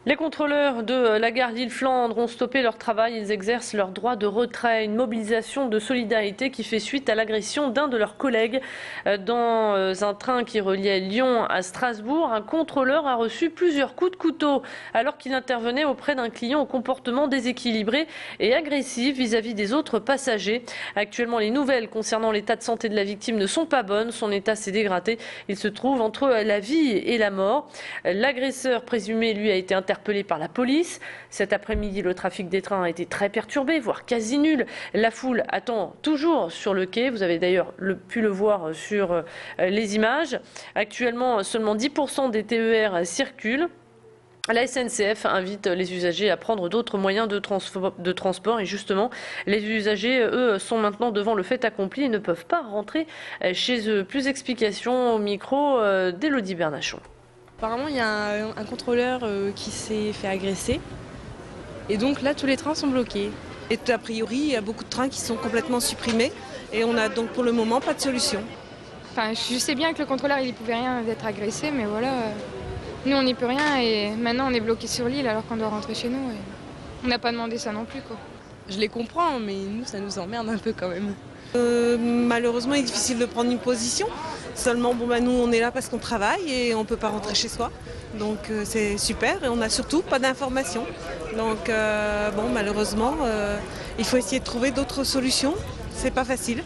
Les contrôleurs de la gare Lille-Flandre ont stoppé leur travail. Ils exercent leur droit de retrait. Une mobilisation de solidarité qui fait suite à l'agression d'un de leurs collègues dans un train qui reliait Lyon à Strasbourg. Un contrôleur a reçu plusieurs coups de couteau alors qu'il intervenait auprès d'un client au comportement déséquilibré et agressif vis-à-vis des autres passagers. Actuellement, les nouvelles concernant l'état de santé de la victime ne sont pas bonnes. Son état s'est dégradé. Il se trouve entre la vie et la mort. L'agresseur présumé, lui, a été interpellé par la police. Cet après-midi, le trafic des trains a été très perturbé, voire quasi nul. La foule attend toujours sur le quai. Vous avez d'ailleurs pu le voir sur les images. Actuellement, seulement 10% des TER circulent. La SNCF invite les usagers à prendre d'autres moyens de transport et justement, les usagers, eux, sont maintenant devant le fait accompli et ne peuvent pas rentrer chez eux. Plus d'explications au micro d'Élodie Bernachon. Apparemment, il y a un contrôleur qui s'est fait agresser. Et donc là, tous les trains sont bloqués. Et a priori, il y a beaucoup de trains qui sont complètement supprimés. Et on n'a donc pour le moment pas de solution. Enfin, je sais bien que le contrôleur, il n'y pouvait rien d'être agressé, mais voilà. Nous, on n'y peut rien et maintenant, on est bloqué sur l'île alors qu'on doit rentrer chez nous. Et on n'a pas demandé ça non plus, quoi. Je les comprends, mais nous, ça nous emmerde un peu quand même. Malheureusement, il est difficile de prendre une position. Seulement, nous, on est là parce qu'on travaille et on ne peut pas rentrer chez soi. Donc, c'est super et on n'a surtout pas d'informations. Donc, malheureusement, il faut essayer de trouver d'autres solutions. C'est pas facile.